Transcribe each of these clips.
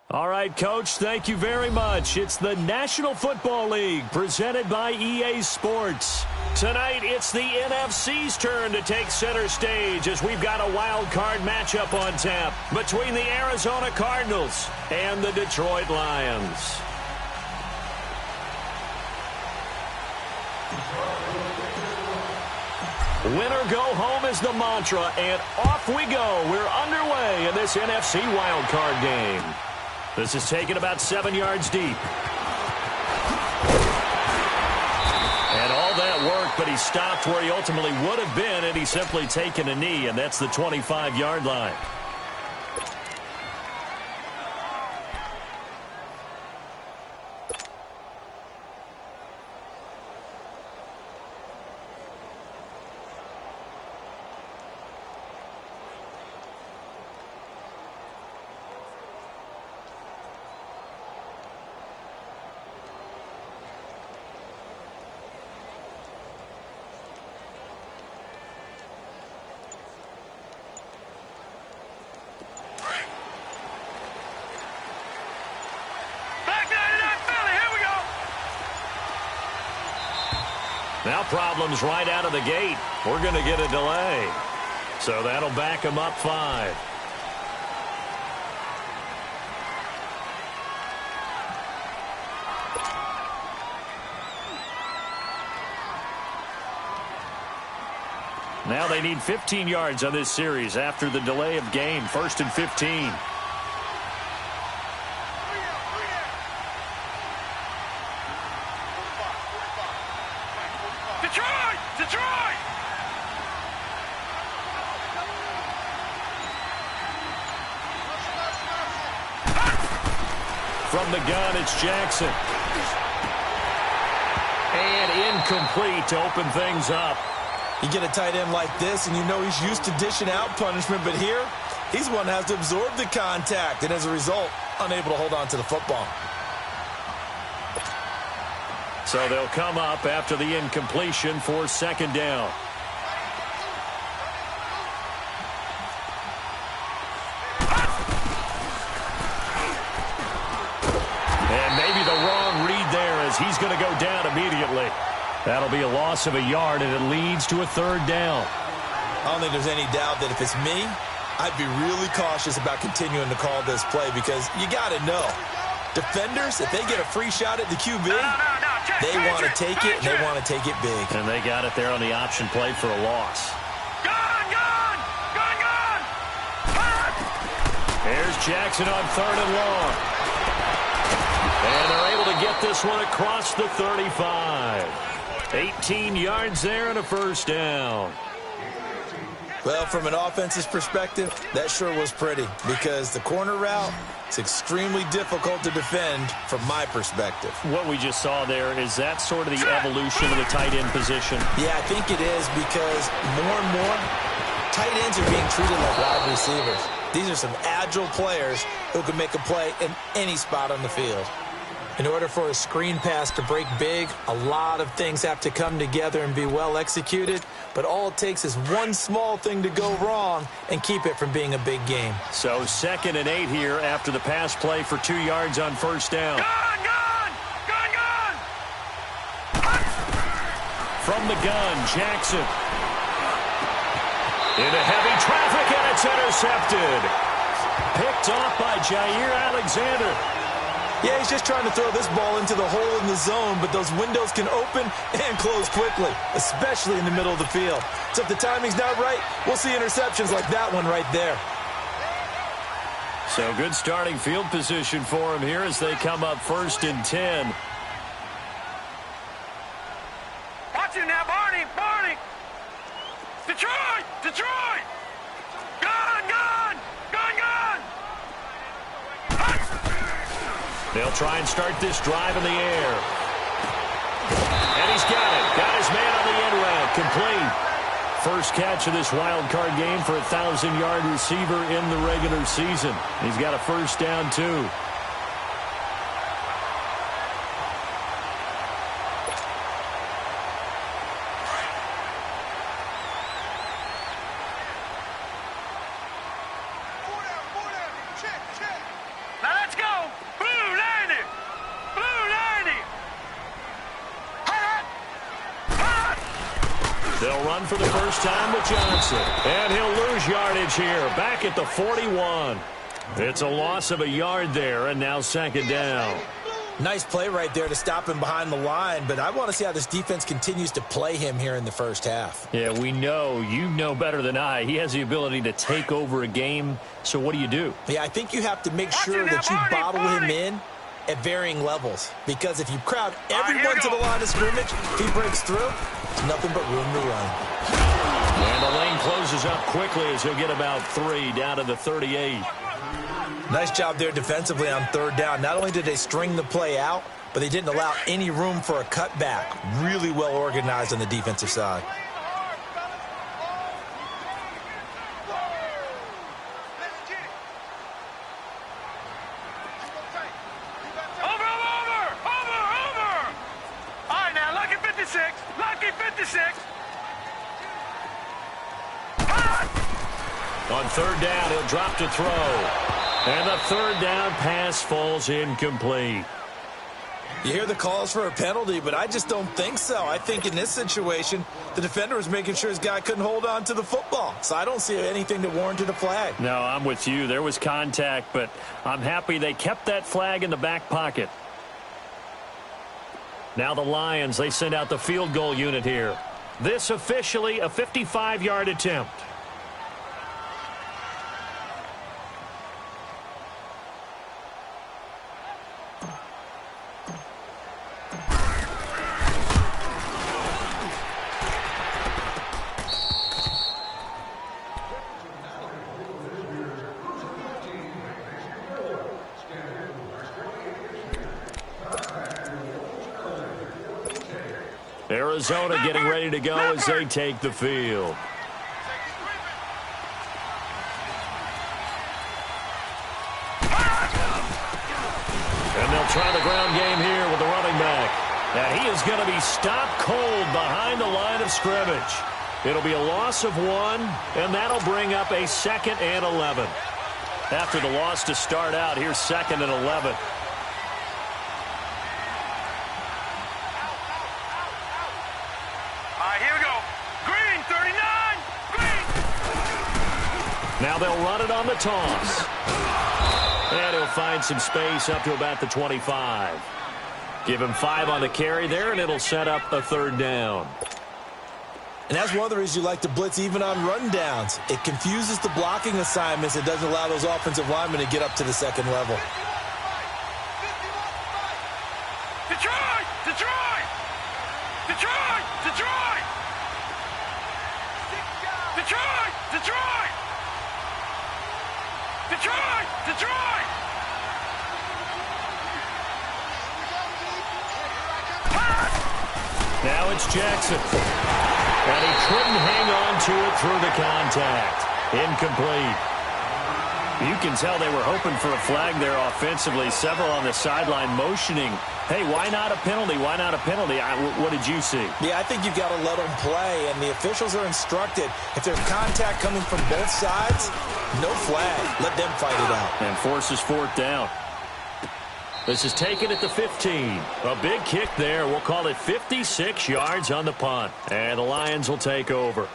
All right, Coach, thank you very much. It's the National Football League presented by EA Sports. Tonight, it's the NFC's turn to take center stage as we've got a wild card matchup on tap between the Arizona Cardinals and the Detroit Lions. Winner go home is the mantra, and off we go. We're underway in this NFC wildcard game. This is taken about 7 yards deep. And all that work, but he stopped where he ultimately would have been, and he's simply taken a knee, and that's the 25-yard line. Now problems right out of the gate. We're going to get a delay. So that'll back him up 5. Now they need 15 yards on this series after the delay of game. 1st and 15. Detroit! From the gun, it's Jackson. And incomplete to open things up. You get a tight end like this, and you know he's used to dishing out punishment, but here, he's the one that has to absorb the contact, and as a result, unable to hold on to the football. So they'll come up after the incompletion for 2nd down. And maybe the wrong read there as he's going to go down immediately. That'll be a loss of a yard, and it leads to a 3rd down. I don't think there's any doubt that if it's me, I'd be really cautious about continuing to call this play because you got to know, defenders, if they get a free shot at the QB, they want to take it, and they want to take it big. And they got it there on the option play for a loss. Gone! Here's Jackson on 3rd and long. And they're able to get this one across the 35. 18 yards there and a 1st down. Well, from an offense's perspective, that sure was pretty because the corner route is extremely difficult to defend from my perspective. What we just saw there, is that sort of the evolution of the tight end position? Yeah, I think it is because more and more tight ends are being treated like wide receivers. These are some agile players who can make a play in any spot on the field. In order for a screen pass to break big, a lot of things have to come together and be well executed, but all it takes is one small thing to go wrong and keep it from being a big game. So 2nd and 8 here after the pass play for 2 yards on 1st down. Gone! From the gun, Jackson. Into heavy traffic, and it's intercepted. Picked off by Jair Alexander. Yeah, he's just trying to throw this ball into the hole in the zone, but those windows can open and close quickly, especially in the middle of the field. So if the timing's not right, we'll see interceptions like that one right there. So good starting field position for him here as they come up 1st and 10. Watch it now, Barney! Detroit! Gone! They'll try and start this drive in the air. And he's got it. Got his man on the end route. Complete. First catch of this wild card game for a 1,000-yard receiver in the regular season. He's got a 1st down, too. Now let's go! They'll run for the first time with Johnson. And he'll lose yardage here, back at the 41. It's a loss of a yard there, and now second down. Nice play right there to stop him behind the line, but I want to see how this defense continues to play him here in the first half. Yeah, we know. You know better than I. He has the ability to take over a game, so what do? Yeah, I think you have to make sure that you bottle him in at varying levels, because if you crowd everyone to the line of scrimmage, if he breaks through, there's nothing but room to run. And the lane closes up quickly as he'll get about 3 down to the 38. Nice job there defensively on third down. Not only did they string the play out, but they didn't allow any room for a cutback. Really well organized on the defensive side. On third down, he'll drop to throw. And the third down pass falls incomplete. You hear the calls for a penalty, but I just don't think so. I think in this situation, the defender was making sure his guy couldn't hold on to the football. So I don't see anything that warranted a flag. No, I'm with you. There was contact, but I'm happy they kept that flag in the back pocket. Now the Lions, they send out the field goal unit here. This officially a 55-yard attempt. Arizona getting ready to go as they take the field. And they'll try the ground game here with the running back. And he is going to be stopped cold behind the line of scrimmage. It'll be a loss of 1, and that'll bring up a 2nd and 11. After the loss to start out, here's 2nd and 11. Now they'll run it on the toss. And he'll find some space up to about the 25. Give him 5 on the carry there, and it'll set up a third down. And that's one of the reasons you like to blitz even on run downs. It confuses the blocking assignments. It doesn't allow those offensive linemen to get up to the second level. Detroit! Detroit! Detroit! Detroit! Detroit! Detroit! Detroit! Detroit! Now it's Jackson. And he couldn't hang on to it through the contact. Incomplete. You can tell they were hoping for a flag there offensively. Several on the sideline motioning, hey, why not a penalty? Why not a penalty? What did you see? Yeah, I think you've got to let them play, and the officials are instructed. If there's contact coming from both sides, no flag. Let them fight it out. And forces 4th down. This is taken at the 15. A big kick there. We'll call it 56 yards on the punt. And the Lions will take over.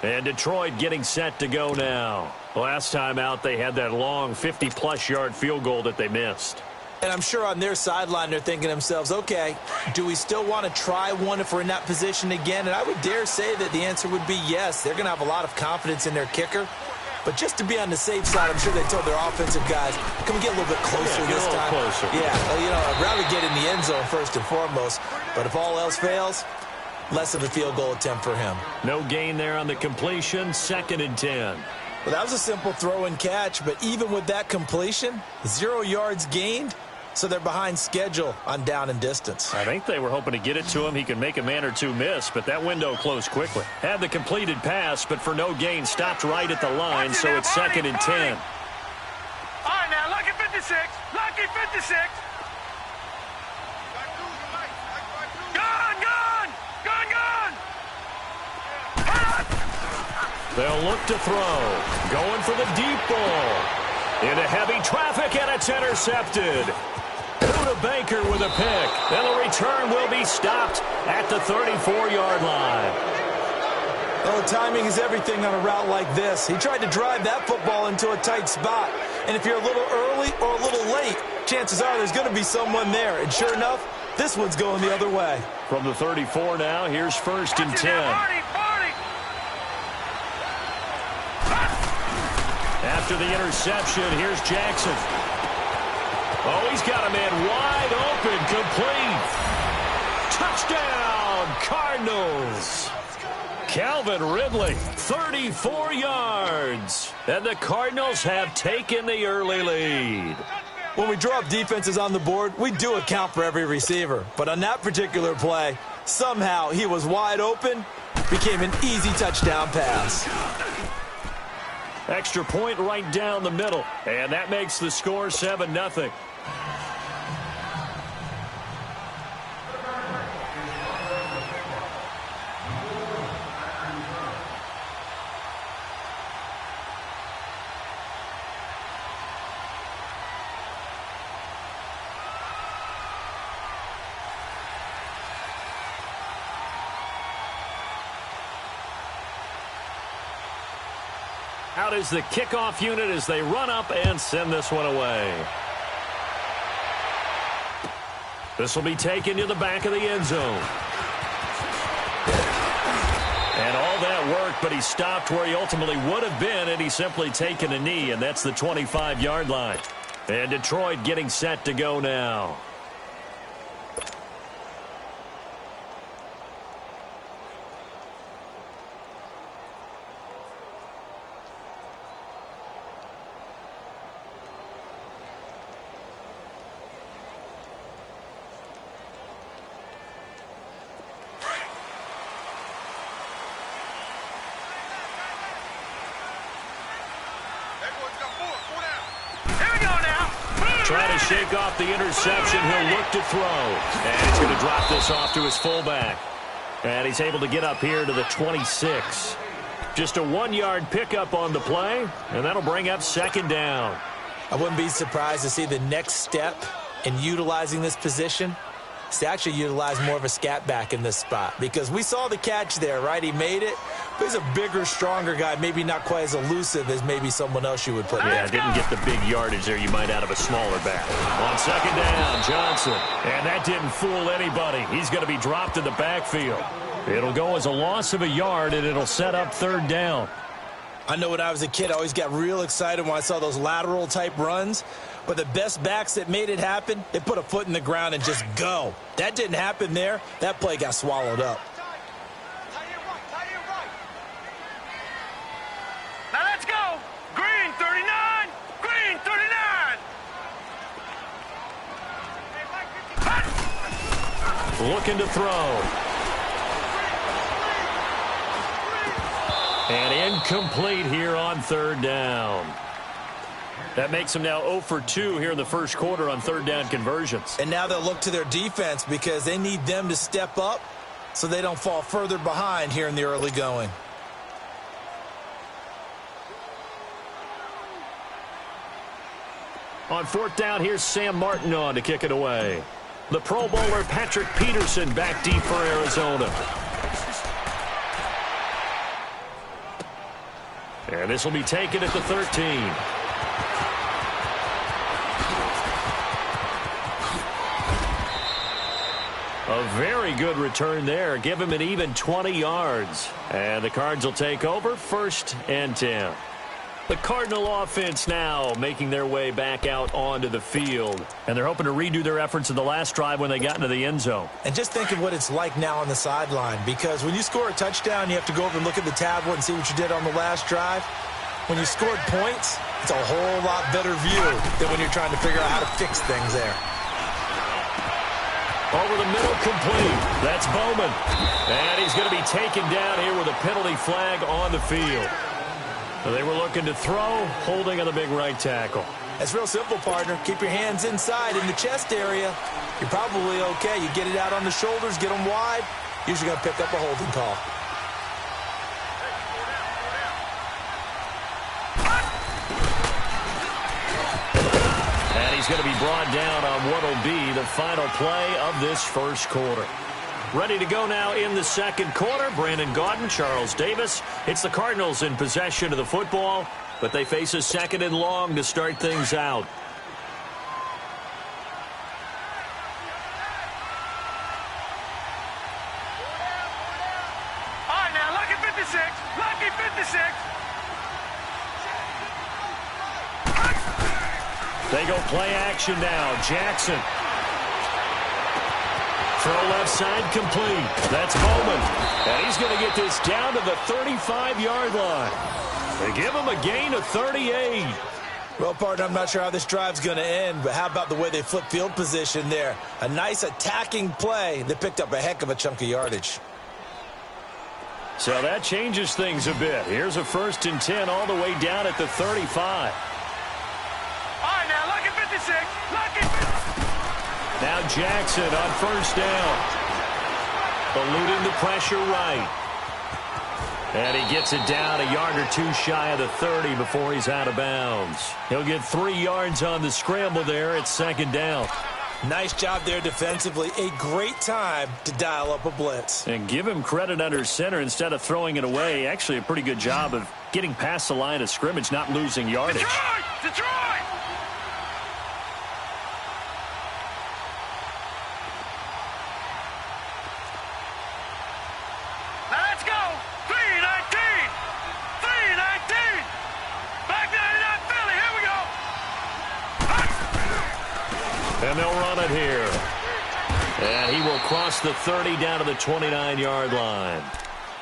And Detroit getting set to go now. Last time out, they had that long 50-plus yard field goal that they missed. And I'm sure on their sideline they're thinking to themselves, okay, do we still want to try one if we're in that position again? And I would dare say that the answer would be yes. They're going to have a lot of confidence in their kicker. But just to be on the safe side, I'm sure they told their offensive guys, can we get a little bit closer this time? Closer. Yeah, you know, I'd rather get in the end zone first and foremost. But if all else fails, less of a field goal attempt for him. No gain there on the completion, 2nd and 10. Well, that was a simple throw and catch, but even with that completion, 0 yards gained, so they're behind schedule on down and distance. I think they were hoping to get it to him. He could make a man or two miss, but that window closed quickly. Had the completed pass, but for no gain, stopped right at the line, so it's 2nd and 10. All right, now, lucky 56. Lucky 56. Gun, gun! Gun, gun! They'll look to throw. Going for the deep ball. Into heavy traffic, and it's intercepted. Buda Baker with a pick. And the return will be stopped at the 34-yard line. Well, timing is everything on a route like this. He tried to drive that football into a tight spot. And if you're a little early or a little late, chances are there's going to be someone there. And sure enough, this one's going the other way. From the 34 now, here's 1st and 10. After the interception, here's Jackson. Oh, he's got a man wide open, complete. Touchdown, Cardinals. Calvin Ridley, 34 yards. And the Cardinals have taken the early lead. When we draw up defenses on the board, we do account for every receiver. But on that particular play, somehow he was wide open, became an easy touchdown pass. Extra point right down the middle. And that makes the score 7-0. Out is the kickoff unit as they run up and send this one away. This will be taken to the back of the end zone. And all that worked, but he stopped where he ultimately would have been had he simply taken a knee, and that's the 25-yard line. And Detroit getting set to go now. Trying to shake off the interception. He'll look to throw. And he's going to drop this off to his fullback. And he's able to get up here to the 26. Just a 1-yard pickup on the play, and that'll bring up 2nd down. I wouldn't be surprised to see the next step in utilizing this position is to actually utilize more of a scat back in this spot. Because we saw the catch there, right? He made it. But he's a bigger, stronger guy, maybe not quite as elusive as maybe someone else you would put in. Yeah, didn't get the big yardage there you might out of a smaller back. On 2nd down, Johnson. And that didn't fool anybody. He's going to be dropped in the backfield. It'll go as a loss of a yard, and it'll set up 3rd down. I know when I was a kid, I always got real excited when I saw those lateral-type runs. But the best backs that made it happen, they put a foot in the ground and just go. That didn't happen there. That play got swallowed up. Now let's go. Green 39. Green 39. Looking to throw. And incomplete here on 3rd down. That makes him now 0 for 2 here in the first quarter on 3rd down conversions. And now they'll look to their defense because they need them to step up so they don't fall further behind here in the early going. On 4th down, here's Sam Martin on to kick it away. The Pro Bowler Patrick Peterson back deep for Arizona. And this will be taken at the 13. A very good return there. Give him an even 20 yards. And the Cards will take over 1st and 10. The Cardinal offense now making their way back out onto the field. And they're hoping to redo their efforts in the last drive when they got into the end zone. And just think of what it's like now on the sideline. Because when you score a touchdown, you have to go over and look at the tablet and see what you did on the last drive. When you scored points, it's a whole lot better view than when you're trying to figure out how to fix things there. Over the middle, complete. That's Bowman. And he's going to be taken down here with a penalty flag on the field. They were looking to throw, holding on the big right tackle. That's real simple, partner. Keep your hands inside in the chest area. You're probably okay. You get it out on the shoulders, get them wide. Usually going to pick up a holding call. And he's going to be brought down on what will be the final play of this first quarter. Ready to go now in the second quarter. Brandon Gaudin, Charles Davis. It's the Cardinals in possession of the football, but they face a second and long to start things out. All right, now, lucky 56. Lucky 56. They go play action now. Jackson. Throw left side complete. That's Bowman. And he's going to get this down to the 35-yard line. They give him a gain of 38. Well, partner, I'm not sure how this drive's going to end, but how about the way they flip field position there? A nice attacking play that picked up a heck of a chunk of yardage. So that changes things a bit. Here's a 1st and 10 all the way down at the 35. All right, now, lucky 56. Lucky 56. Now Jackson on 1st down. Eluding the pressure right. And he gets it down a yard or two shy of the 30 before he's out of bounds. He'll get 3 yards on the scramble there at 2nd down. Nice job there defensively. A great time to dial up a blitz. And give him credit under center instead of throwing it away. Actually a pretty good job of getting past the line of scrimmage, not losing yardage. Detroit! Detroit! Now let's go! 319! 319! Back 99 Philly, here we go! And they'll run it here. And he will cross the 30 down to the 29-yard line.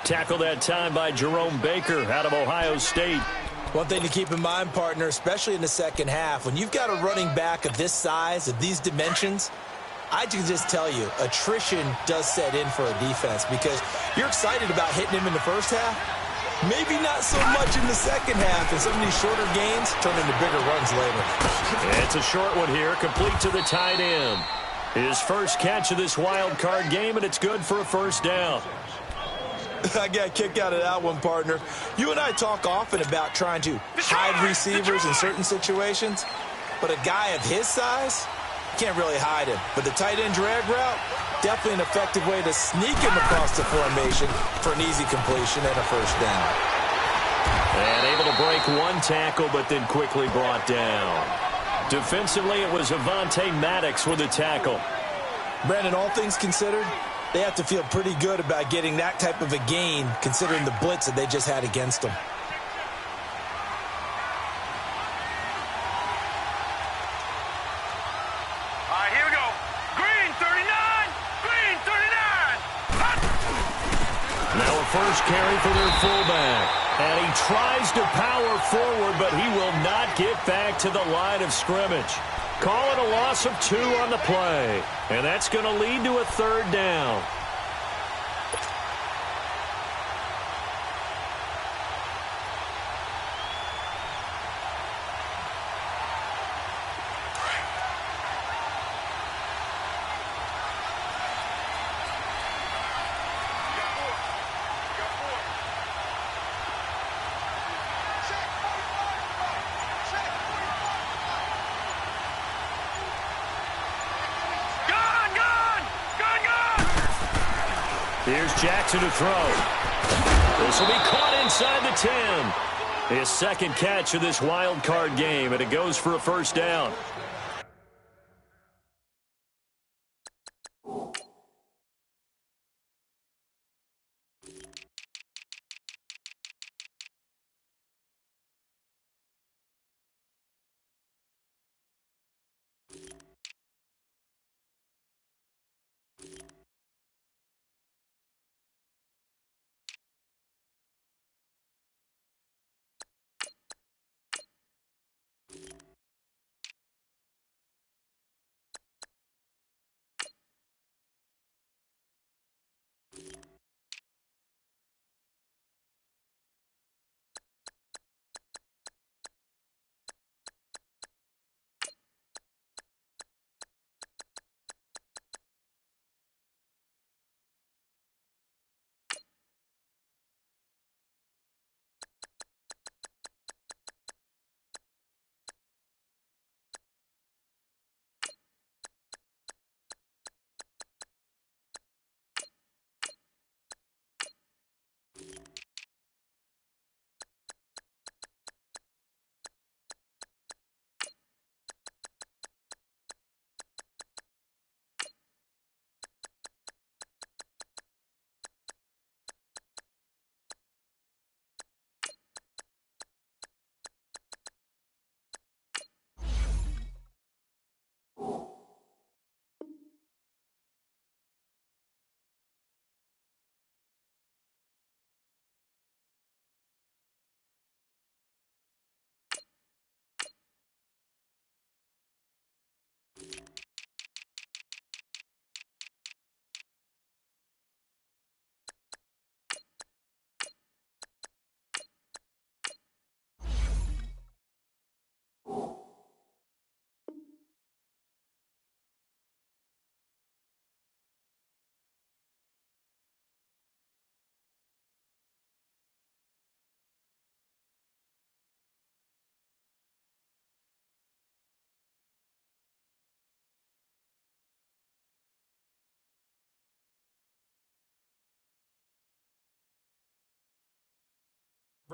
Tackled that time by Jerome Baker out of Ohio State. One thing to keep in mind, partner, especially in the second half, when you've got a running back of this size, of these dimensions, I can just tell you, attrition does set in for a defense because you're excited about hitting him in the first half. Maybe not so much in the second half, and some of these shorter gains turn into bigger runs later. It's a short one here, complete to the tight end. His first catch of this wild card game, and it's good for a 1st down. I got a kick out of that one, partner. You and I talk often about trying to hide receivers in certain situations, but a guy of his size, can't really hide him. But the tight end drag route, definitely an effective way to sneak him across the formation for an easy completion and a 1st down. And able to break one tackle, but then quickly brought down. Defensively, it was Avonte Maddox with a tackle. Brandon, all things considered, they have to feel pretty good about getting that type of a gain, considering the blitz that they just had against them. All right, here we go. Green 39! Green 39! Now a first carry for their fullback. And he tries to power forward, but he will not get back to the line of scrimmage. Call it a loss of 2 on the play. And that's going to lead to a 3rd down. Here's Jackson to throw. This will be caught inside the 10. His 2nd catch of this wild card game, and it goes for a 1st down.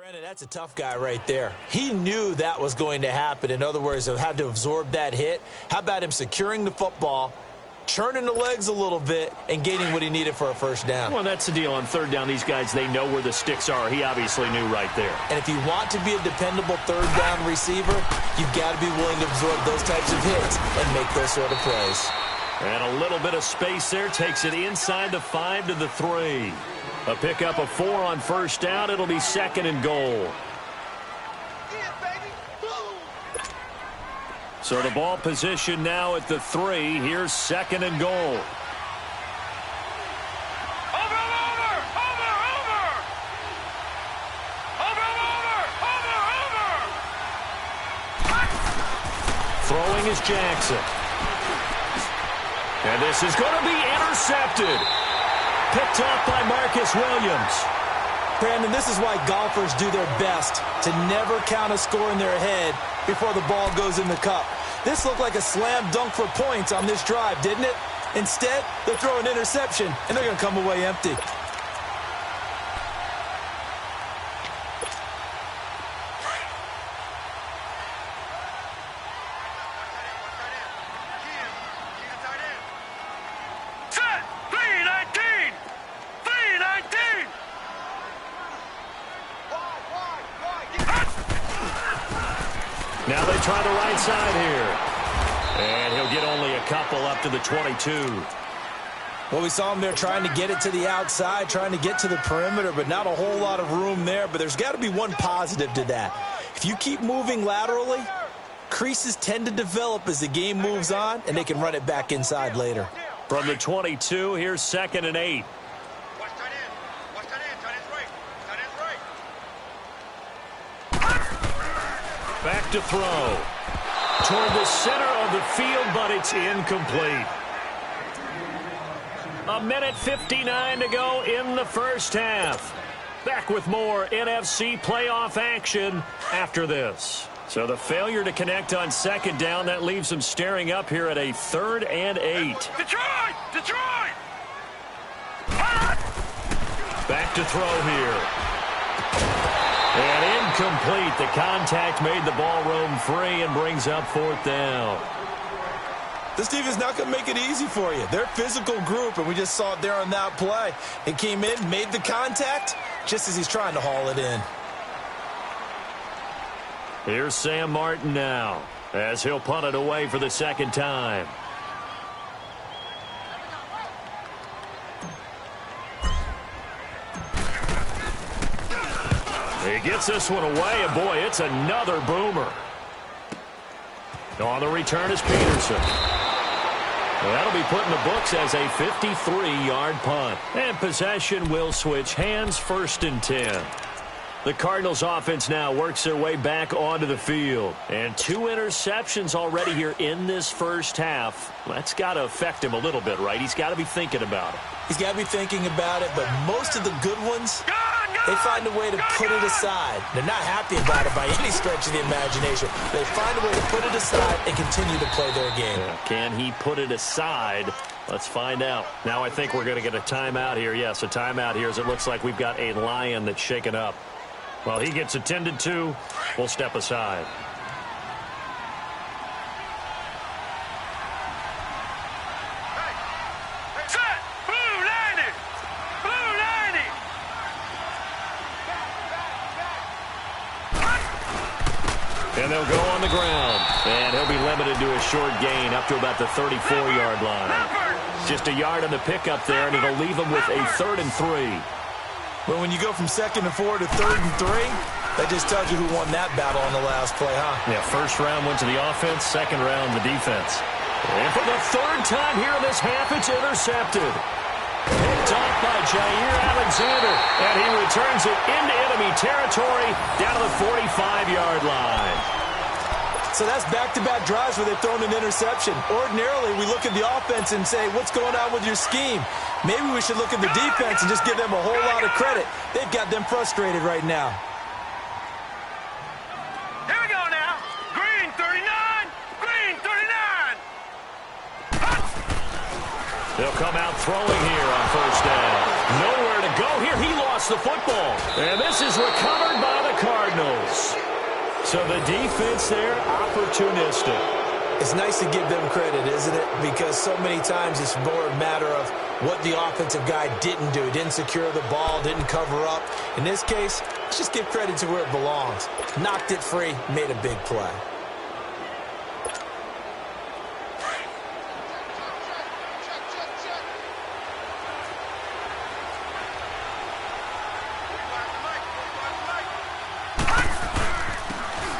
Brandon, that's a tough guy right there. He knew that was going to happen. In other words, he had to absorb that hit. How about him securing the football, churning the legs a little bit, and gaining what he needed for a first down? Well, that's the deal. On third down, these guys, they know where the sticks are. He obviously knew right there. And if you want to be a dependable third down receiver, you've got to be willing to absorb those types of hits and make those sort of plays. And a little bit of space there takes it inside the 5 to the 3. A pickup of 4 on first down. It'll be 2nd and goal. So the ball position now at the 3. Here's 2nd and goal. Throwing is Jackson. And this is going to be intercepted. Picked off by Marcus Williams. Brandon, this is why golfers do their best to never count a score in their head before the ball goes in the cup. This looked like a slam dunk for points on this drive, didn't it? Instead, they throw an interception, and they're going to come away empty. Now they try the right side here. And he'll get only a couple up to the 22. Well, we saw him there trying to get it to the outside, trying to get to the perimeter, but not a whole lot of room there. But there's got to be one positive to that. If you keep moving laterally, creases tend to develop as the game moves on, and they can run it back inside later. From the 22, here's 2nd and 8. Back to throw. Toward the center of the field, but it's incomplete. 1:59 to go in the first half. Back with more NFC playoff action after this. So the failure to connect on 2nd down, that leaves them staring up here at a 3rd and 8. Detroit! Detroit! Back to throw here. And incomplete. The contact made the ball roam free and brings up 4th down. This team is not going to make it easy for you. They're a physical group, and we just saw it there on that play. It came in, made the contact, just as he's trying to haul it in. Here's Sam Martin now, as he'll punt it away for the 2nd time. He gets this one away, and boy, it's another boomer. On the return is Peterson. Well, that'll be put in the books as a 53-yard punt. And possession will switch hands, 1st and 10. The Cardinals offense now works their way back onto the field. And 2 interceptions already here in this first half. That's got to affect him a little bit, right? He's got to be thinking about it. He's got to be thinking about it, but most of the good ones, they find a way to put it aside. They're not happy about it by any stretch of the imagination. They find a way to put it aside and continue to play their game. Can he put it aside? Let's find out. Now I think we're going to get a timeout here. Yes, a timeout here as it looks like we've got a Lion that's shaken up. Well, he gets attended to. We'll step aside. Set! Blue 90! Blue 90! And they'll go on the ground. And he'll be limited to a short gain up to about the 34-yard line. Just a yard on the pickup there, and it'll leave him with a 3rd and 3. Well, when you go from 2nd and 4 to 3rd and 3, that just tells you who won that battle on the last play, huh? Yeah, first round went to the offense, 2nd round the defense. And for the 3rd time here in this half, it's intercepted. Picked off by Jair Alexander, and he returns it into enemy territory down to the 45-yard line. So that's back-to-back drives where they've thrown an interception. Ordinarily, we look at the offense and say, what's going on with your scheme? Maybe we should look at the defense and just give them a whole lot of credit. They've got them frustrated right now. Here we go now. Green 39. Green 39. They'll come out throwing here on first down. Nowhere to go here. He lost lost the football. And this is recovered by the Cardinals. So the defense there, opportunistic. It's nice to give them credit, isn't it? Because so many times it's more a matter of what the offensive guy didn't do. Didn't secure the ball, didn't cover up. In this case, let's just give credit to where it belongs. Knocked it free, made a big play.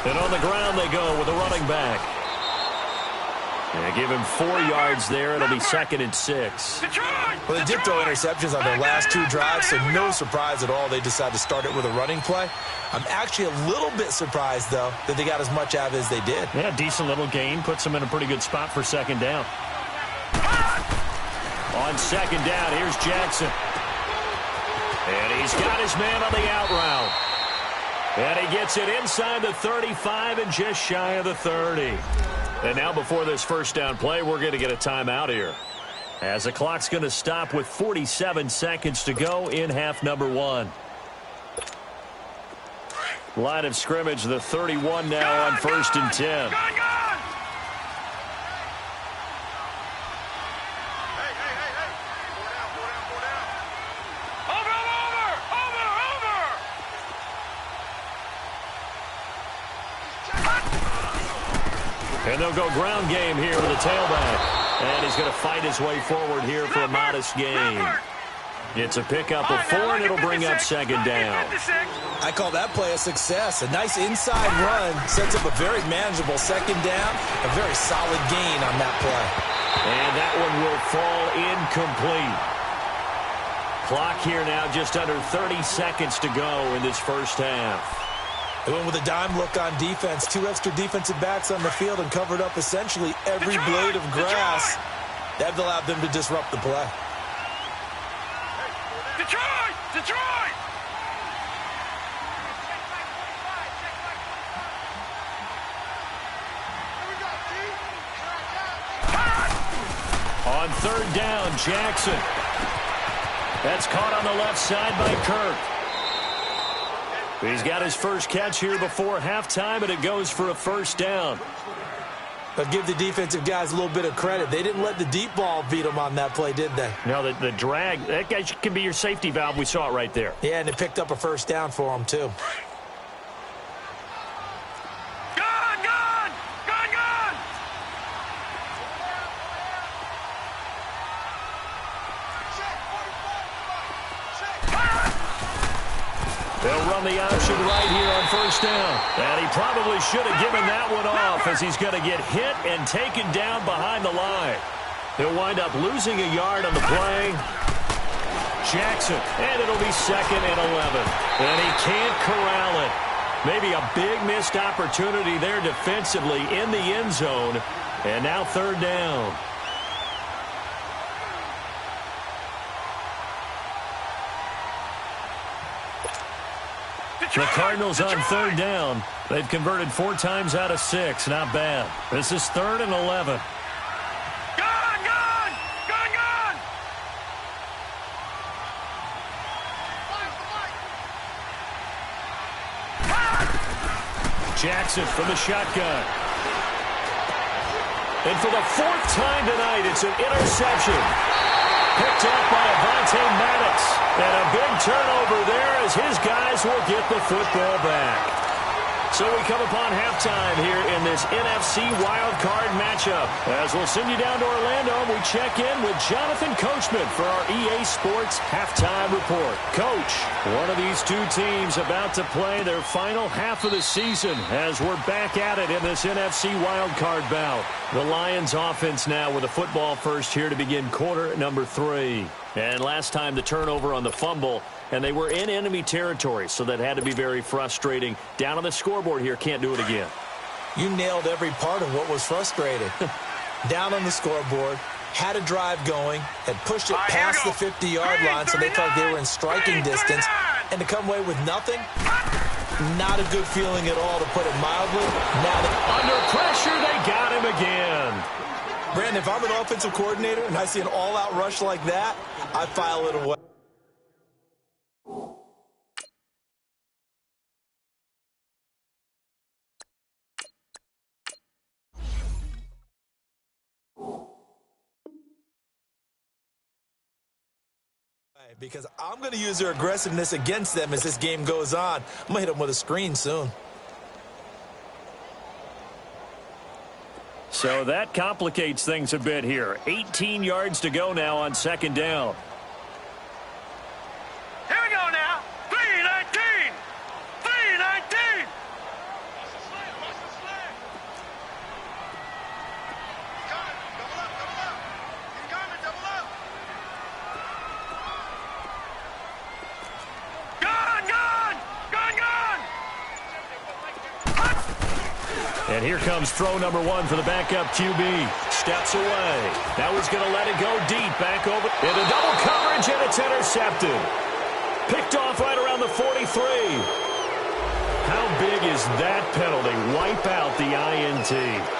And on the ground they go with a running back. And give him 4 yards there. It'll be 2nd and 6. Well, they did throw interceptions on their last 2 drives, so no surprise at all they decided to start it with a running play. I'm actually a little bit surprised, though, that they got as much out of it as they did. Yeah, decent little gain. Puts them in a pretty good spot for 2nd down. On 2nd down, here's Jackson. And he's got his man on the out route. And he gets it inside the 35 and just shy of the 30. And now before this first down play, we're going to get a timeout here, as the clock's going to stop with 47 seconds to go in half number 1. Line of scrimmage, the 31 now on 1st and 10. And they'll go ground game here with a tailback. And he's going to fight his way forward here for a modest gain. It's a pickup of 4, and it'll bring up 2nd down. I call that play a success. A nice inside run sets up a very manageable 2nd down. A very solid gain on that play. And that one will fall incomplete. Clock here now just under 30 seconds to go in this first half. They went with a dime look on defense. 2 extra defensive backs on the field and covered up essentially every blade of grass. That allowed them to disrupt the play. Detroit! Detroit! On 3rd down, Jackson. That's caught on the left side by Kirk. He's got his first catch here before halftime, and it goes for a 1st down. But give the defensive guys a little bit of credit. They didn't let the deep ball beat them on that play, did they? No, the drag, that guy can be your safety valve. We saw it right there. Yeah, and it picked up a 1st down for them, too. They'll run the option right here on 1st down. And he probably should have given that one off, as he's going to get hit and taken down behind the line. He'll wind up losing a yard on the play. Jackson, and it'll be 2nd and 11. And he can't corral it. Maybe a big missed opportunity there defensively in the end zone. And now 3rd down. The Cardinals on 3rd down. They've converted 4 times out of 6. Not bad. This is 3rd and 11. Jackson from the shotgun. And for the 4th time tonight, it's an interception. Picked up by Avonte Maddox. And a big turnover there as his guys will get the football back. So we come upon halftime here in this NFC wildcard matchup. As we'll send you down to Orlando, we check in with Jonathan Coachman for our EA Sports Halftime Report. Coach, one of these 2 teams about to play their final half of the season as we're back at it in this NFC wildcard bout. The Lions offense now with a football first here to begin quarter number 3. And last time the turnover on the fumble, and they were in enemy territory, so that had to be very frustrating. Down on the scoreboard here, can't do it again. You nailed every part of what was frustrating. Down on the scoreboard, had a drive going, had pushed it past the 50-yard line, so they felt they were in striking distance, and to come away with nothing, not a good feeling at all, to put it mildly. Now under pressure, they got him again. Brandon, if I'm an offensive coordinator and I see an all-out rush like that, I file it away. Because I'm going to use their aggressiveness against them as this game goes on. I'm going to hit them with a screen soon. So that complicates things a bit here. 18 yards to go now on second down. Here we go now. 3-19. 3-19. And here comes throw number one for the backup QB. Steps away. Now he's going to let it go deep. Back over into double coverage, and it's intercepted. Picked off right around the 43. How big is that penalty? Wipe out the INT.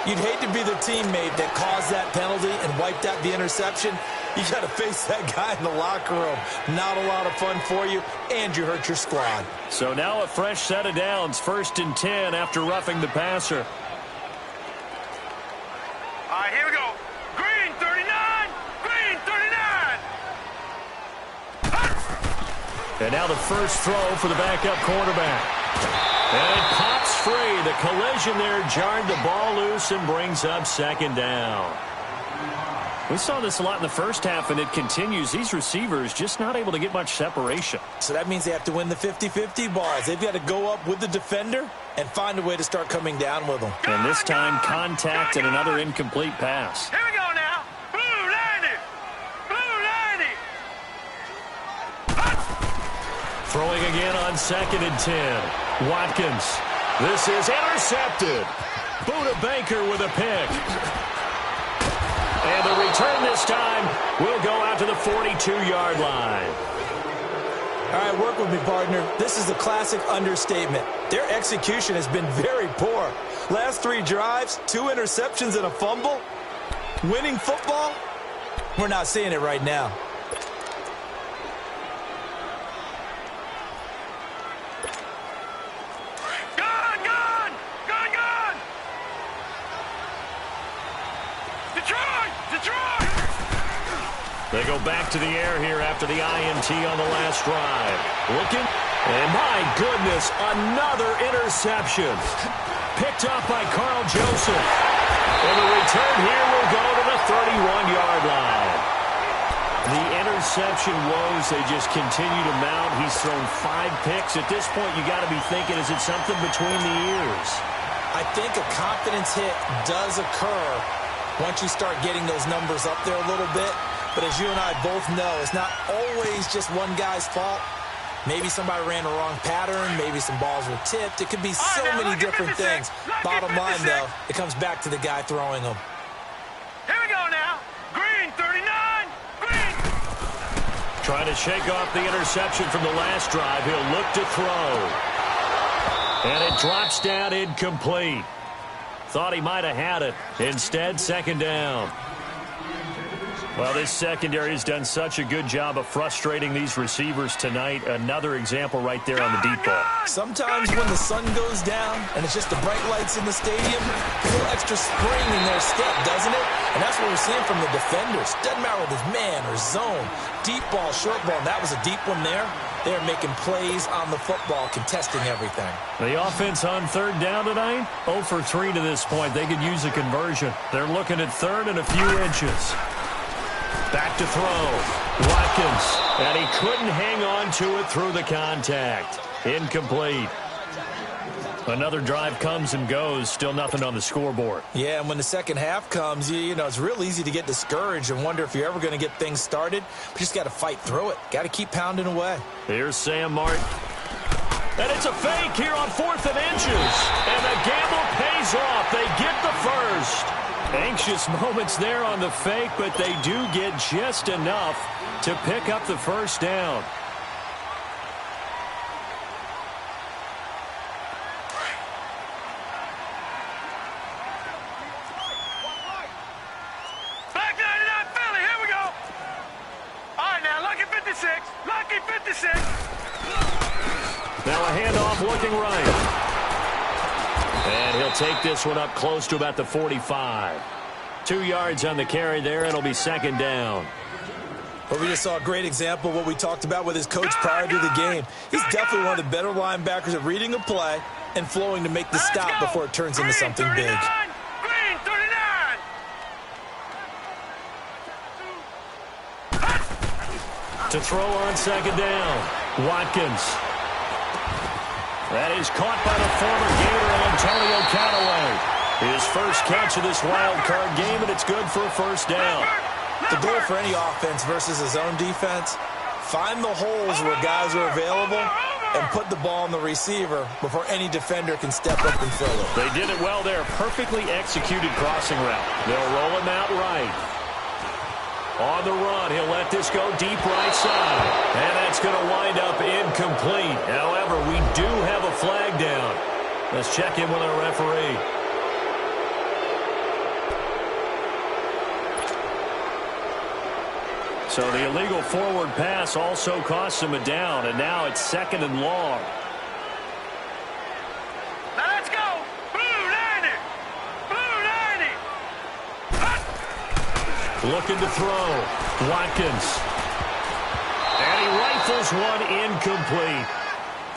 You'd hate to be the teammate that caused that penalty and wiped out the interception. You got to face that guy in the locker room. Not a lot of fun for you, and you hurt your squad. So now a fresh set of downs. 1st and 10 after roughing the passer. All right, here we go. Green 39. Green 39. And now the first throw for the backup quarterback. And it pops free. The collision there jarred the ball loose and brings up second down. We saw this a lot in the first half, and it continues. These receivers just not able to get much separation. So that means they have to win the 50-50 balls. They've got to go up with the defender and find a way to start coming down with them. And this time, contact and another incomplete pass. Here we go now. Blue 90. Blue 90. Throwing again on 2nd and 10. Watkins. This is intercepted. Buda Baker with a pick. And the return this time will go out to the 42-yard line. All right, work with me, partner. This is a classic understatement. Their execution has been very poor. Last 3 drives, 2 interceptions and a fumble. Winning football? We're not seeing it right now. They go back to the air here after the INT on the last drive. Looking, and my goodness, another interception. Picked off by Carl Joseph. And the return here will go to the 31-yard line. The interception woes, they just continue to mount. He's thrown 5 picks. At this point, you got to be thinking, is it something between the ears? I think a confidence hit does occur once you start getting those numbers up there a little bit. But as you and I both know, it's not always just one guy's fault. Maybe somebody ran the wrong pattern. Maybe some balls were tipped. It could be so many different things. Bottom line, though, it comes back to the guy throwing them. Here we go now. Green 39. Green. Trying to shake off the interception from the last drive. He'll look to throw. And it drops down incomplete. Thought he might have had it. Instead, 2nd down. Well, this secondary has done such a good job of frustrating these receivers tonight. Another example right there on the deep ball. Sometimes when the sun goes down and it's just the bright lights in the stadium, a little extra spring in their step, doesn't it? And that's what we're seeing from the defenders. Doesn't matter whether it's man or zone, deep ball, short ball, and that was a deep one there. They're making plays on the football, contesting everything. The offense on 3rd down tonight, 0 for 3 to this point. They could use a conversion. They're looking at 3rd and a few inches. Back to throw. Watkins. And he couldn't hang on to it through the contact. Incomplete. Another drive comes and goes. Still nothing on the scoreboard. Yeah, and when the second half comes, you know, it's real easy to get discouraged and wonder if you're ever going to get things started. But you just got to fight through it. Got to keep pounding away. Here's Sam Martin. And it's a fake here on 4th and inches. And the gamble pays off. They get the first. Anxious moments there on the fake, but they do get just enough to pick up the first down. Back 99 Philly, here we go. All right, now, lucky 56. Lucky 56. Now a handoff looking right. And he'll take this one up close to about the 45. 2 yards on the carry there, and it'll be 2nd down. Well, we just saw a great example of what we talked about with his coach prior to the game. He's definitely one of the better linebackers at reading a play and flowing to make the stop before it turns into something big. Green 39. To throw on second down, Watkins. That is caught by the former Gator Antonio Callaway. His first catch of this wild card game, and it's good for a first down. The goal for any offense versus his own defense, find the holes where guys are available and put the ball on the receiver before any defender can step up and fill it. They did it well there. Perfectly executed crossing route. They'll roll him out right. On the run, he'll let this go deep right side. And that's going to wind up incomplete. However, we do have a flag down. Let's check in with our referee. So the illegal forward pass also costs him a down, and now it's second and long. Now let's go. Blue 90. Blue 90. Looking to throw. Watkins. And he rifles one incomplete.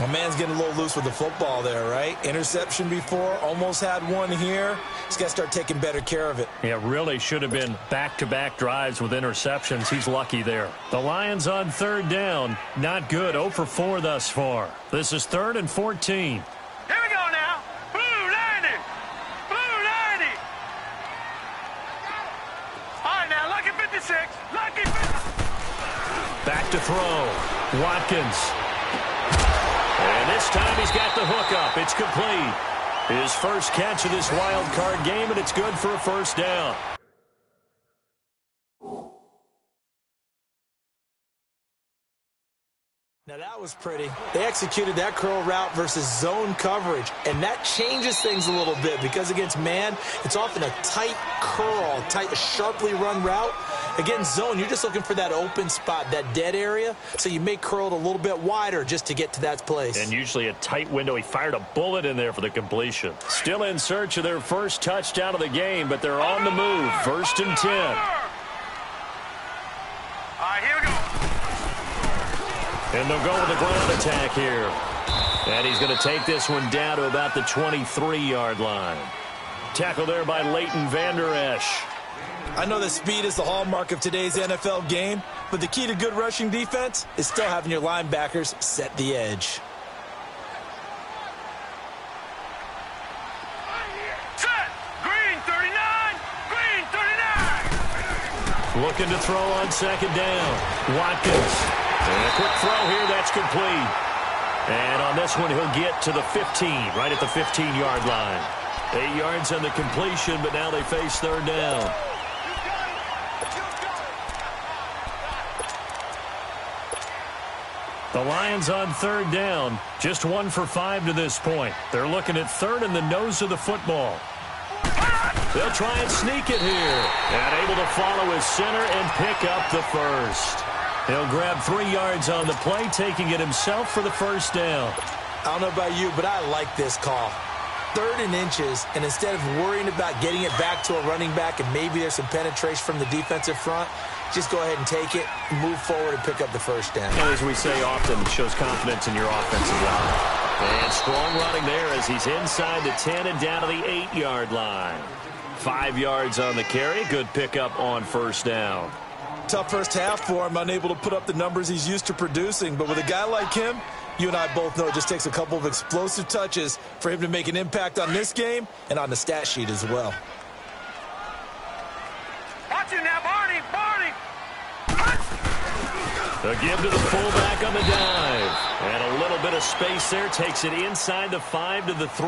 My man's getting a little loose with the football there, right? Interception before, almost had one here. He's got to start taking better care of it. Yeah, really should have been back-to-back drives with interceptions. He's lucky there. The Lions on third down. Not good. 0 for 4 thus far. This is 3rd and 14. Here we go now. Blue 90. Blue 90. All right, now, lucky 56. Lucky 56. Back to throw. Watkins. And this time he's got the hook up. It's complete. His first catch of this wild card game, and it's good for a first down. Now that was pretty. They executed that curl route versus zone coverage, and that changes things a little bit because against man, it's often a tight curl, a sharply run route. Against zone, you're just looking for that open spot, that dead area, so you may curl it a little bit wider just to get to that place. And usually a tight window. He fired a bullet in there for the completion. Still in search of their first touchdown of the game, but they're on the move. 1st and 10. All right, here we go. And they'll go with the ground attack here. And he's going to take this one down to about the 23-yard line. Tackle there by Leighton Vander Esch. I know that speed is the hallmark of today's NFL game, but the key to good rushing defense is still having your linebackers set the edge. Set. Green 39. Green 39. Looking to throw on second down. Watkins. And a quick throw here. That's complete. And on this one, he'll get to the 15, right at the 15-yard line. 8 yards on the completion, but now they face third down. The Lions on third down, just 1 for 5 to this point. They're looking at third in the nose of the football. They'll try and sneak it here. And able to follow his center and pick up the first. He'll grab 3 yards on the play, taking it himself for the first down. I don't know about you, but I like this call. 3rd and inches, and instead of worrying about getting it back to a running back and maybe there's some penetration from the defensive front, just go ahead and take it, move forward, and pick up the first down. And as we say often, it shows confidence in your offensive line. And strong running there as he's inside the 10 and down to the 8-yard line. 5 yards on the carry. Good pickup on first down. Tough first half for him, unable to put up the numbers he's used to producing. But with a guy like him, you and I both know it just takes a couple of explosive touches for him to make an impact on this game and on the stat sheet as well. Watch it now, Barney. Barney. A give to the fullback on the dive. And a little bit of space there. Takes it inside the 5 to the 3.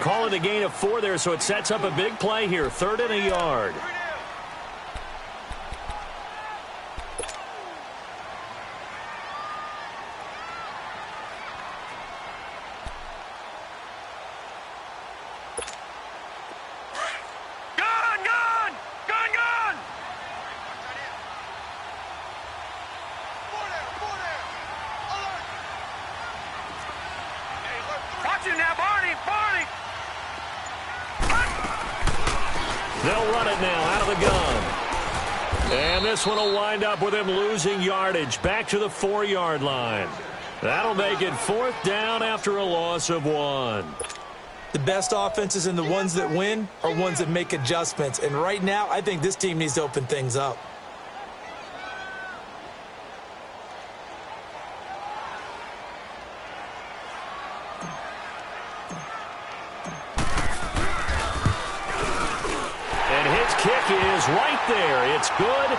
Call it a gain of 4 there, so it sets up a big play here. 3rd and a yard. And this one will wind up with him losing yardage back to the 4-yard line. That'll make it 4th down after a loss of 1. The best offenses and the ones that win are ones that make adjustments. And right now, I think this team needs to open things up. And his kick is right there. It's good.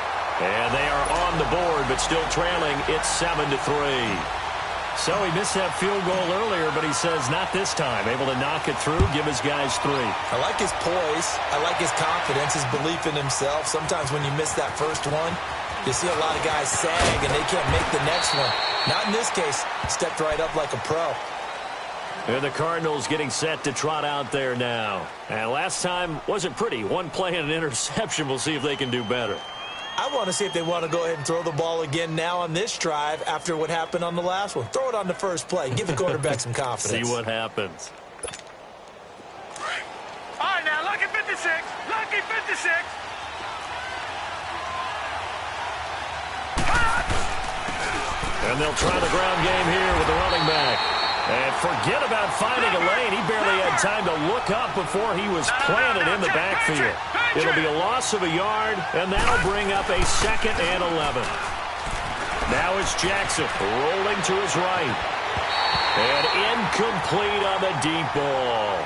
And they are on the board, but still trailing. It's 7-3. So he missed that field goal earlier, but he says not this time. Able to knock it through, give his guys 3. I like his poise. I like his confidence, his belief in himself. Sometimes when you miss that first one, you see a lot of guys sag and they can't make the next one. Not in this case. Stepped right up like a pro. And the Cardinals getting set to trot out there now. And last time wasn't pretty. One play and an interception. We'll see if they can do better. I want to see if they want to go ahead and throw the ball again now on this drive after what happened on the last one. Throw it on the first play. Give the quarterback some confidence. See what happens. All right, now, lucky 56. Lucky 56. And they'll try the ground game here with the running back. And forget about finding a lane. He barely had time to look up before he was planted in the backfield. It'll be a loss of a yard, and that'll bring up a 2nd and 11. Now it's Jackson rolling to his right. And incomplete on the deep ball.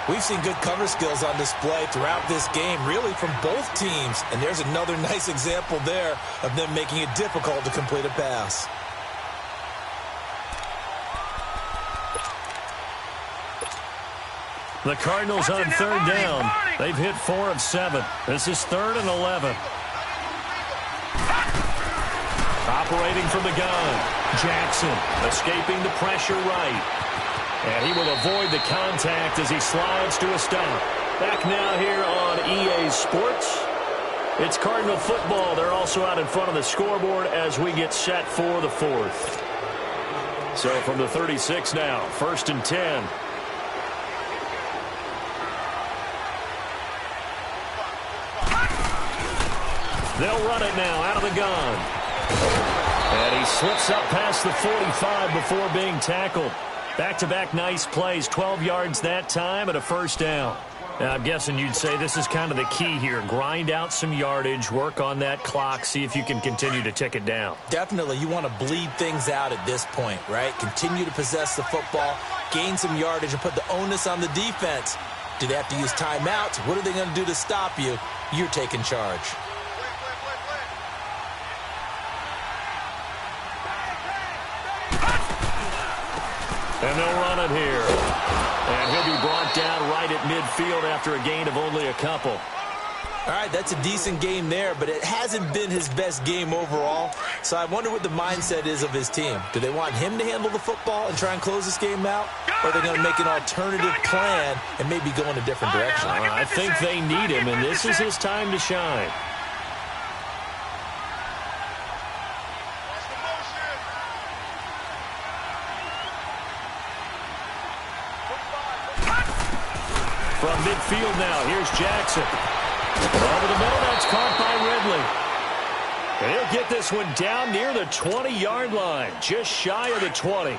We've seen good cover skills on display throughout this game, really from both teams. And there's another nice example there of them making it difficult to complete a pass. The Cardinals on 3rd down. They've hit 4 of 7. This is 3rd and 11. Operating from the gun. Jackson escaping the pressure right. And he will avoid the contact as he slides to a stop. Back now here on EA Sports. It's Cardinal football. They're also out in front of the scoreboard as we get set for the 4th. So from the 36 now, 1st and 10. They'll run it now out of the gun. And he slips up past the 45 before being tackled. Back-to-back nice plays, 12 yards that time and a 1st down. Now, I'm guessing you'd say this is kind of the key here. Grind out some yardage, work on that clock, see if you can continue to tick it down. Definitely. You want to bleed things out at this point, right? Continue to possess the football, gain some yardage, and put the onus on the defense. Do they have to use timeouts? What are they going to do to stop you? You're taking charge. And they'll run it here. And he'll be brought down right at midfield after a gain of only a couple. All right, that's a decent game there, but it hasn't been his best game overall. So I wonder what the mindset is of his team. Do they want him to handle the football and try and close this game out? Or are they going to make an alternative plan and maybe go in a different direction? I think they need him, and this is his time to shine. From midfield now, here's Jackson. Over the middle, that's caught by Ridley. And he'll get this one down near the 20-yard line, just shy of the 20.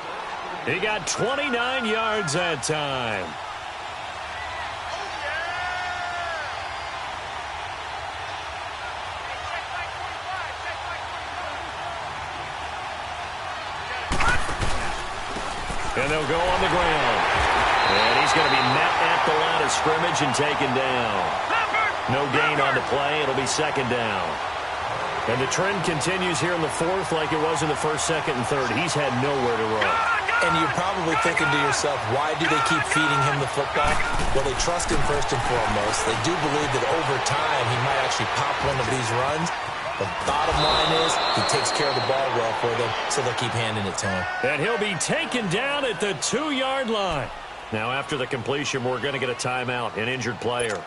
He got 29 yards that time. And they'll go on the ground. And he's going to be met at the line of scrimmage and taken down. No gain on the play. It'll be 2nd down. And the trend continues here in the 4th like it was in the 1st, 2nd, and 3rd. He's had nowhere to run. And you're probably thinking to yourself, why do they keep feeding him the football? Well, they trust him first and foremost. They do believe that over time he might actually pop one of these runs. The bottom line is he takes care of the ball well for them, so they'll keep handing it to him. And he'll be taken down at the 2-yard line. Now, after the completion, we're going to get a timeout, an injured player.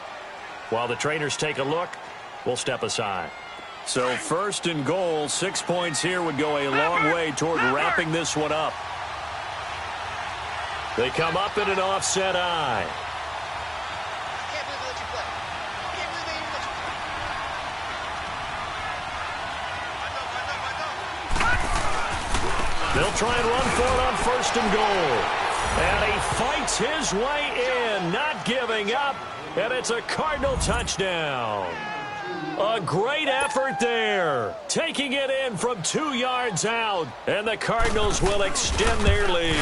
While the trainers take a look, we'll step aside. So 1st and goal, 6 points here would go a long way toward wrapping this one up. They come up in an offset eye. They'll try and run for it on first and goal. And he fights his way in, not giving up. And it's a Cardinal touchdown. A great effort there. Taking it in from 2 yards out. And the Cardinals will extend their lead.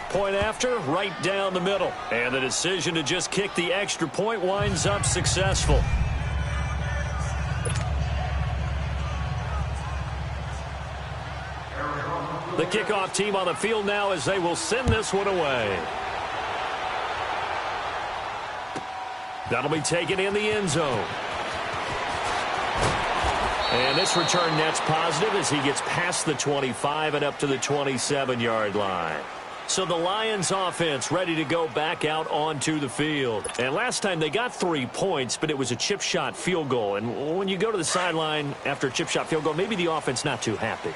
Point after, right down the middle. And the decision to just kick the extra point winds up successful. The kickoff team on the field now as they will send this one away. That'll be taken in the end zone. And this return net's positive as he gets past the 25 and up to the 27-yard line. So the Lions offense ready to go back out onto the field. And last time they got 3 points, but it was a chip shot field goal. And when you go to the sideline after a chip shot field goal, maybe the offense not too happy.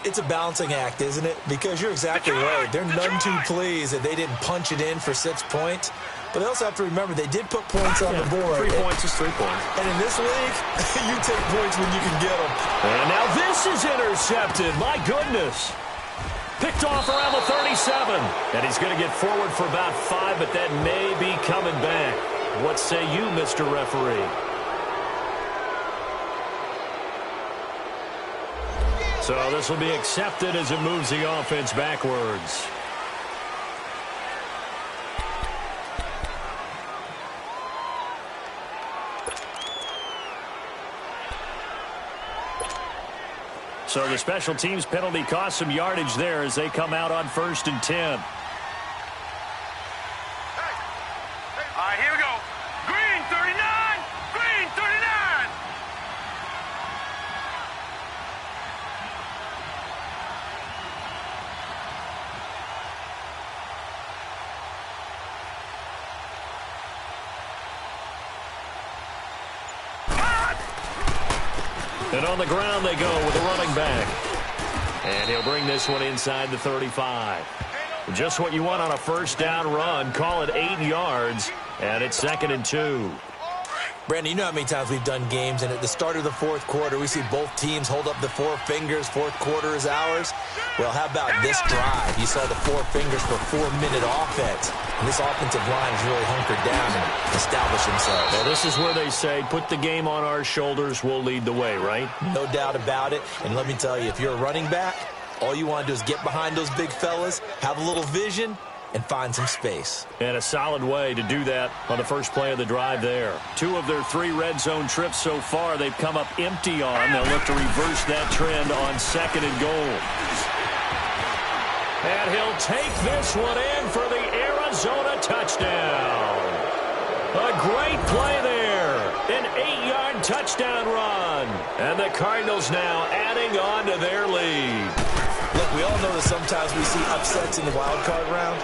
It's a balancing act, isn't it? Because you're exactly right. They're none too pleased that they didn't punch it in for 6 points. But they also have to remember they did put points on the board. 3 points is 3 points. And in this league, you take points when you can get them. And now this is intercepted. My goodness. Picked off around the 37. And he's going to get forward for about 5, but that may be coming back. What say you, Mr. Referee? So this will be accepted as it moves the offense backwards. So the special teams penalty cost some yardage there as they come out on 1st and 10. All right, here we go. Green 39, green 39. And on the ground they go with a running back. And he'll bring this one inside the 35. Just what you want on a first down run. Call it 8 yards. And it's 2nd and 2. Brandon, you know how many times we've done games, and at the start of the 4th quarter, we see both teams hold up the 4 fingers, 4th quarter is ours. Well, how about this drive? You saw the 4 fingers for 4-minute offense. And this offensive line has really hunkered down and established themselves. Well, this is where they say, put the game on our shoulders, we'll lead the way, right? No doubt about it. And let me tell you, if you're a running back, all you want to do is get behind those big fellas, have a little vision, and find some space. And a solid way to do that on the first play of the drive there. 2 of their 3 red zone trips so far they've come up empty on. They'll look to reverse that trend on 2nd and goal. And he'll take this one in for the Arizona touchdown. A great play there. An 8-yard touchdown run. And the Cardinals now adding on to their lead. Look, we all know that sometimes we see upsets in the wild card round,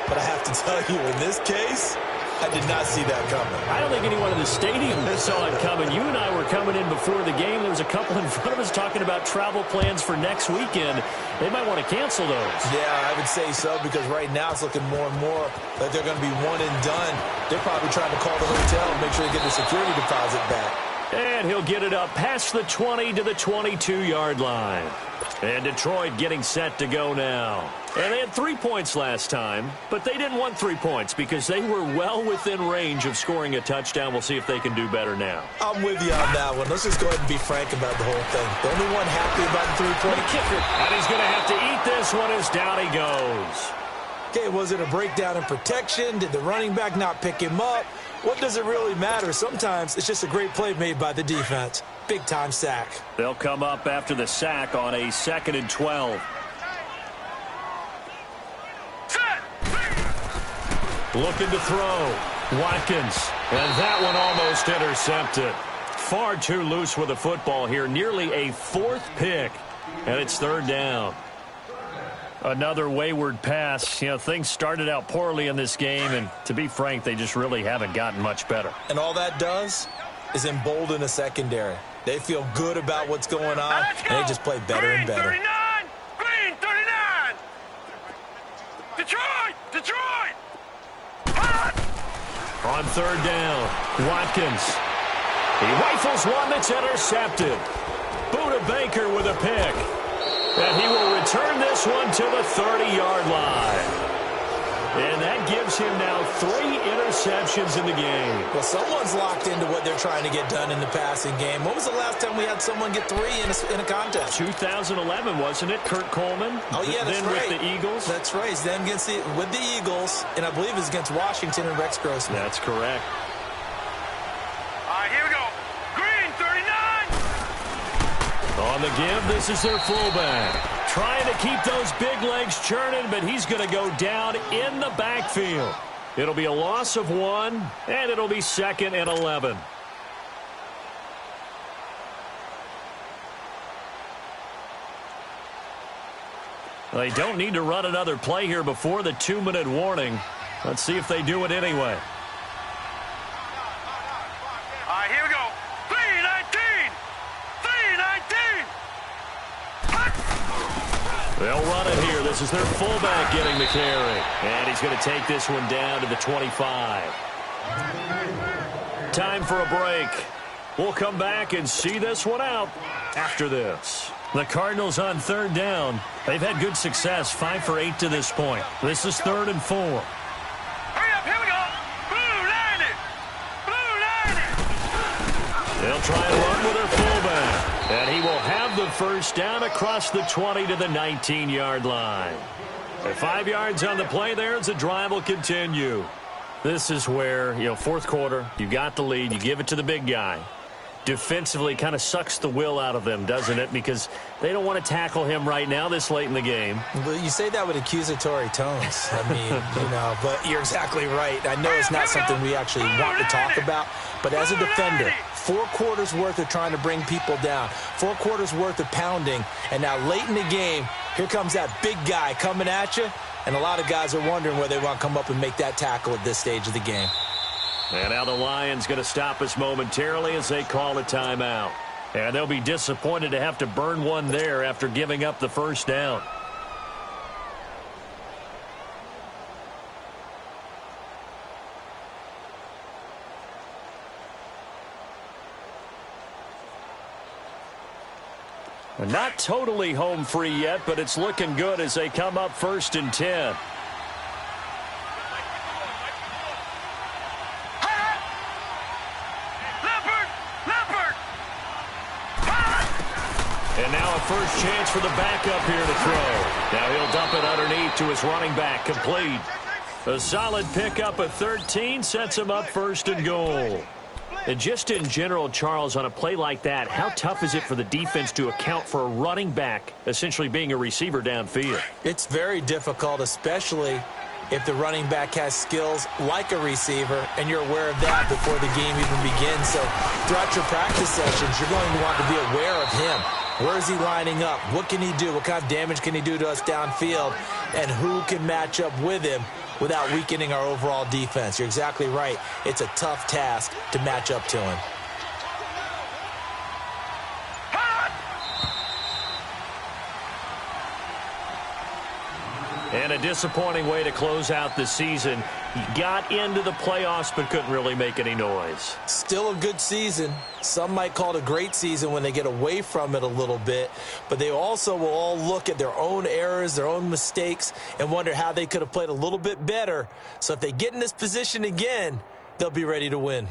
but I have to tell you, in this case, I did not see that coming. I don't think anyone in the stadium saw it coming. You and I were coming in before the game. There was a couple in front of us talking about travel plans for next weekend. They might want to cancel those. Yeah, I would say so, because right now it's looking more and more like they're going to be one and done. They're probably trying to call the hotel and make sure they get the security deposit back. And he'll get it up past the 20 to the 22-yard line. And Detroit getting set to go now. And they had 3 points last time, but they didn't want 3 points because they were well within range of scoring a touchdown. We'll see if they can do better now. I'm with you on that one. Let's just go ahead and be frank about the whole thing. The only one happy about the 3-point kicker. And he's going to have to eat this one as down he goes. Okay, was it a breakdown in protection? Did the running back not pick him up? What does it really matter? Sometimes it's just a great play made by the defense. Big-time sack. They'll come up after the sack on a 2nd and 12. Looking to throw. Watkins. And that one almost intercepted. Far too loose with the football here. Nearly a 4th pick. And it's 3rd down. Another wayward pass. You know, things started out poorly in this game, and to be frank, they just really haven't gotten much better. And all that does is embolden the secondary. They feel good about what's going on, and they just play better and better. Green 39! Green 39! Detroit! Detroit! On 3rd down, Watkins. He rifles one that's intercepted. Buda Baker with a pick. And he will return this one to the 30-yard line. And that gives him now 3 interceptions in the game. Well, someone's locked into what they're trying to get done in the passing game. When was the last time we had someone get 3 in a contest? 2011, wasn't it? Kurt Coleman? Oh, yeah, that's then right. With the Eagles? That's right. Then with the Eagles, and I believe it was against Washington and Rex Grossman. That's correct. All right, here we go. Green, 39. On the give, this is their fullback. Trying to keep those big legs churning, but he's going to go down in the backfield. It'll be a loss of 1, and it'll be 2nd and 11. They don't need to run another play here before the 2-minute warning. Let's see if they do it anyway. All right, here we go. 3-19. 3-19. They'll run it here. This is their fullback getting the carry. And he's going to take this one down to the 25. Time for a break. We'll come back and see this one out after this. The Cardinals on 3rd down. They've had good success, 5 for 8 to this point. This is 3rd and 4. Hurry up, here we go. Blue 90. Blue 90. They'll try and run with their fullback. And he will have the first down across the 20 to the 19-yard line. And 5 yards on the play there as the drive will continue. This is where, 4th quarter, you got the lead, you give it to the big guy. Defensively kind of sucks the will out of them, doesn't it? Because they don't want to tackle him right now this late in the game. Well, you say that with accusatory tones. I mean, but you're exactly right. I know it's not something we actually want to talk about, but as a defender, 4 quarters worth of trying to bring people down, 4 quarters worth of pounding, and now late in the game, here comes that big guy coming at you, and a lot of guys are wondering whether they want to come up and make that tackle at this stage of the game. And now the Lions going to stop us momentarily as they call a timeout. And they'll be disappointed to have to burn one there after giving up the first down. Not totally home free yet, but it's looking good as they come up 1st and 10. And now a first chance for the backup here to throw. Now he'll dump it underneath to his running back, complete. A solid pickup at 13 sets him up 1st and goal. And just in general, Charles, on a play like that, how tough is it for the defense to account for a running back essentially being a receiver downfield? It's very difficult, especially if the running back has skills like a receiver, and you're aware of that before the game even begins. So throughout your practice sessions, you're going to want to be aware of him. Where is he lining up? What can he do? What kind of damage can he do to us downfield? And who can match up with him without weakening our overall defense? You're exactly right. It's a tough task to match up to him. And a disappointing way to close out the season. He got into the playoffs but couldn't really make any noise. Still a good season. Some might call it a great season when they get away from it a little bit. But they also will all look at their own errors, their own mistakes, and wonder how they could have played a little bit better. So if they get in this position again, they'll be ready to win.